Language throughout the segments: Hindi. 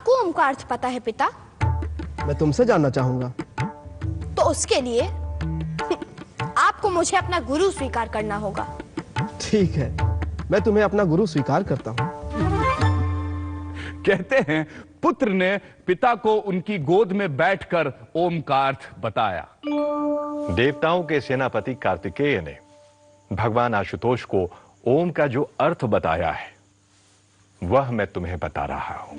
को ओम का अर्थ पता है पिता? मैं तुमसे जानना चाहूंगा। तो उसके लिए आपको मुझे अपना गुरु स्वीकार करना होगा। ठीक है, मैं तुम्हें अपना गुरु स्वीकार करता हूँ। कहते हैं पुत्र ने पिता को उनकी गोद में बैठकर ओम का अर्थ बताया। देवताओं के सेनापति कार्तिकेय ने भगवान आशुतोष को ओम का जो अर्थ बताया है वह मैं तुम्हें बता रहा हूं।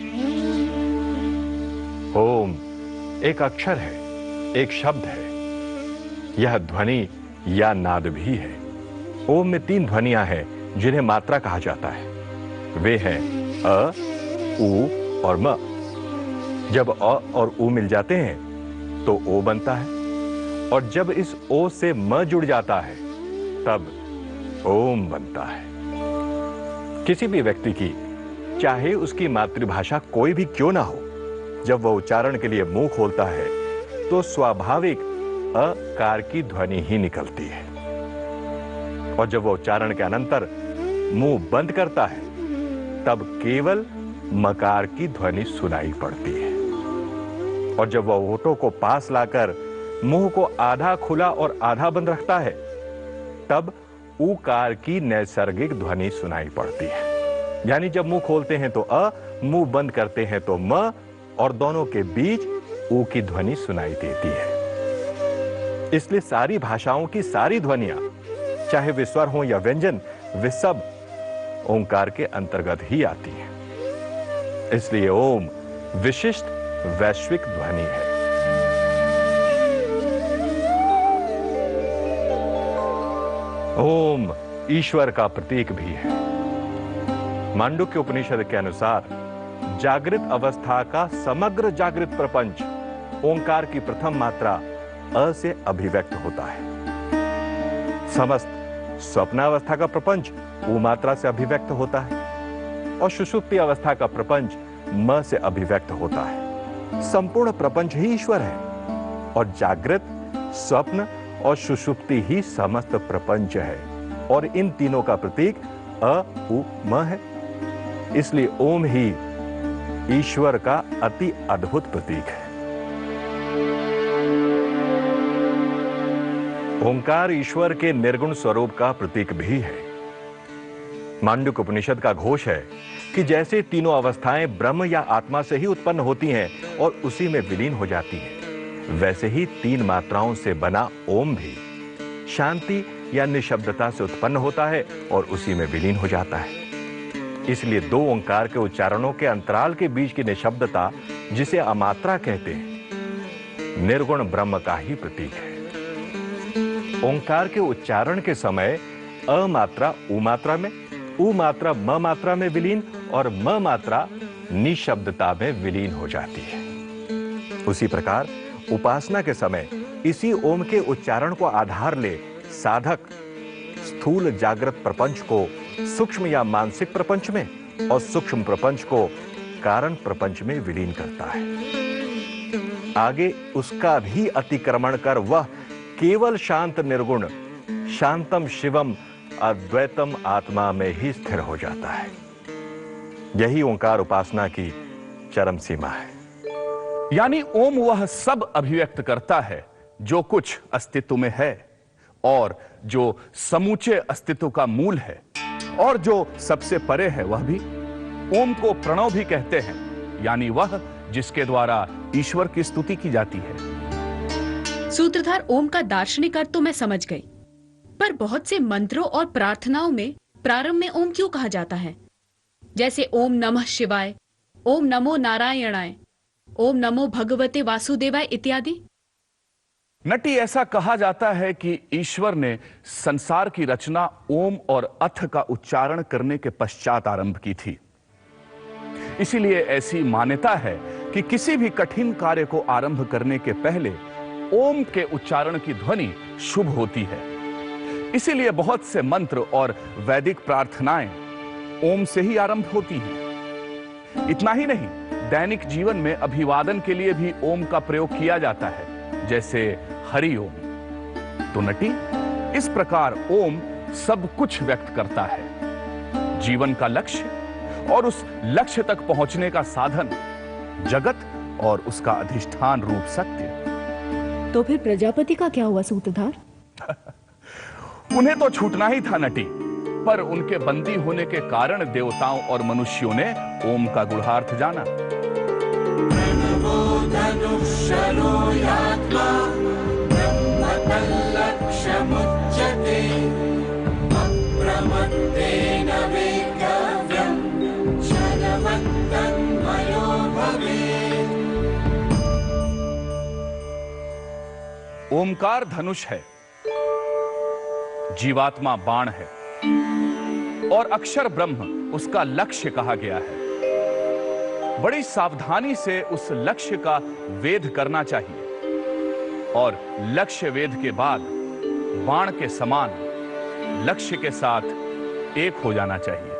ओम एक अक्षर है, एक शब्द है। यह ध्वनि या नाद भी है। ओम में 3 ध्वनियां हैं जिन्हें मात्रा कहा जाता है। वे हैं अ, उ और म। जब अ और उ मिल जाते हैं तो ओ बनता है, और जब इस ओ से म जुड़ जाता है तब ओम बनता है। किसी भी व्यक्ति की, चाहे उसकी मातृभाषा कोई भी क्यों ना हो, जब वह उच्चारण के लिए मुंह खोलता है तो स्वाभाविक अकार की ध्वनि ही निकलती है, और जब वह उच्चारण के अनंतर मुंह बंद करता है तब केवल मकार की ध्वनि सुनाई पड़ती है। और जब वह होठों को पास लाकर मुंह को आधा खुला और आधा बंद रखता है तब उकार की नैसर्गिक ध्वनि सुनाई पड़ती है। यानी जब मुंह खोलते हैं तो अ, मुंह बंद करते हैं तो म, और दोनों के बीच ऊ की ध्वनि सुनाई देती है। इसलिए सारी भाषाओं की सारी ध्वनियां, चाहे वे स्वर हों या व्यंजन, वे सब ओंकार के अंतर्गत ही आती हैं। इसलिए ओम विशिष्ट वैश्विक ध्वनि है। ओम ईश्वर का प्रतीक भी है। मांडुक्य उपनिषद के अनुसार जागृत अवस्था का समग्र जागृत प्रपंच ओंकार की प्रथम मात्रा अ से अभिव्यक्त होता है। समस्त स्वप्नावस्था का प्रपंच उ मात्रा से अभिव्यक्त होता है, और सुषुप्ति अवस्था का प्रपंच म से अभिव्यक्त होता है। संपूर्ण प्रपंच ही ईश्वर है, और जागृत, स्वप्न और सुषुप्ति ही समस्त प्रपंच है, और इन तीनों का प्रतीक अ, उ, म है। इसलिए ओम ही ईश्वर का अति अद्भुत प्रतीक है। ओंकार ईश्वर के निर्गुण स्वरूप का प्रतीक भी है। मांडुक्य उपनिषद का घोष है कि जैसे तीनों अवस्थाएं ब्रह्म या आत्मा से ही उत्पन्न होती हैं और उसी में विलीन हो जाती हैं, वैसे ही 3 मात्राओं से बना ओम भी शांति या निशब्दता से उत्पन्न होता है और उसी में विलीन हो जाता है। इसलिए 2 ओंकार के उच्चारणों के अंतराल के बीच की निशब्दता, जिसे अमात्रा कहते हैं, निर्गुण ब्रह्म का ही प्रतीक है। ओंकार के उच्चारण के समय अ मात्रा उ मात्रा में, उ मात्रा म मात्रा में विलीन और म मात्रा निशब्दता में विलीन हो जाती है। उसी प्रकार उपासना के समय इसी ओम के उच्चारण को आधार ले साधक स्थूल जागृत प्रपंच को सूक्ष्म या मानसिक प्रपंच में और सूक्ष्म प्रपंच को कारण प्रपंच में विलीन करता है। आगे उसका भी अतिक्रमण कर वह केवल शांत निर्गुण शांतम शिवम अद्वैतम आत्मा में ही स्थिर हो जाता है। यही ओंकार उपासना की चरम सीमा है। यानी ओम वह सब अभिव्यक्त करता है जो कुछ अस्तित्व में है, और जो समूचे अस्तित्व का मूल है, और जो सबसे परे है वह भी। ओम को प्रणव भी कहते हैं, यानी वह जिसके द्वारा ईश्वर की स्तुति की जाती है। सूत्रधार ओम का दार्शनिक अर्थ तो मैं समझ गई, पर बहुत से मंत्रों और प्रार्थनाओं में प्रारंभ में ओम क्यों कहा जाता है? जैसे ओम नमः शिवाय, ओम नमो नारायणाय, ओम नमो भगवते वासुदेवाय इत्यादि। नटी, ऐसा कहा जाता है कि ईश्वर ने संसार की रचना ओम और अथ का उच्चारण करने के पश्चात आरंभ की थी। इसीलिए ऐसी मान्यता है कि किसी भी कठिन कार्य को आरंभ करने के पहले ओम के उच्चारण की ध्वनि शुभ होती है। इसीलिए बहुत से मंत्र और वैदिक प्रार्थनाएं ओम से ही आरंभ होती हैं। इतना ही नहीं, दैनिक जीवन में अभिवादन के लिए भी ओम का प्रयोग किया जाता है, जैसे हरि ओम। तो नटी, इस प्रकार ओम सब कुछ व्यक्त करता है। जीवन का लक्ष्य और उस लक्ष्य तक पहुंचने का साधन जगत और उसका अधिष्ठान रूप सत्य। तो फिर प्रजापति का क्या हुआ सूत्रधार? उन्हें तो छूटना ही था नटी, पर उनके बंदी होने के कारण देवताओं और मनुष्यों ने ओम का गूढ़ार्थ जाना। ओमकार धनुष है, जीवात्मा बाण है और अक्षर ब्रह्म उसका लक्ष्य कहा गया है। बड़ी सावधानी से उस लक्ष्य का वेध करना चाहिए और लक्ष्य वेध के बाद बाण के समान लक्ष्य के साथ एक हो जाना चाहिए।